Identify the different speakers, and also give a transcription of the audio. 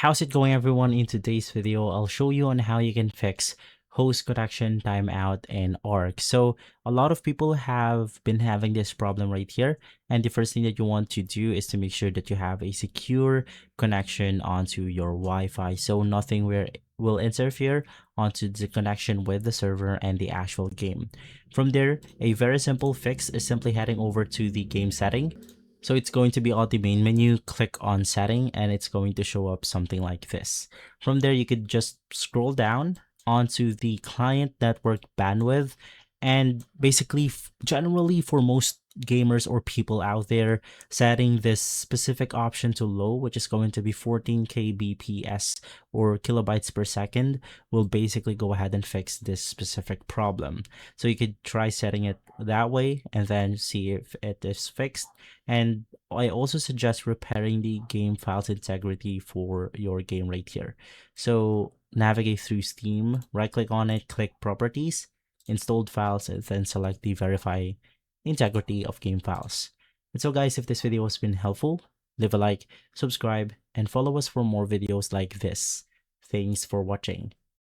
Speaker 1: How's it going, everyone? In today's video, I'll show you on how you can fix host connection timeout in ARK. So a lot of people have been having this problem right here. And the first thing that you want to do is to make sure that you have a secure connection onto your Wi-Fi. So nothing will interfere onto the connection with the server and the actual game. From there, a very simple fix is simply heading over to the game setting. So it's going to be on the main menu, click on setting, and it's going to show up something like this. From there, you could just scroll down onto the client network bandwidth. And basically, generally for most gamers or people out there, setting this specific option to low, which is going to be 14 kbps or kilobytes per second, will basically go ahead and fix this specific problem. So you could try setting it that way and then see if it is fixed. And I also suggest repairing the game files integrity for your game right here. So navigate through Steam, right click on it, click properties, installed files, and then select the verify integrity of game files. And so guys, if this video has been helpful, leave a like, subscribe, and follow us for more videos like this. Thanks for watching.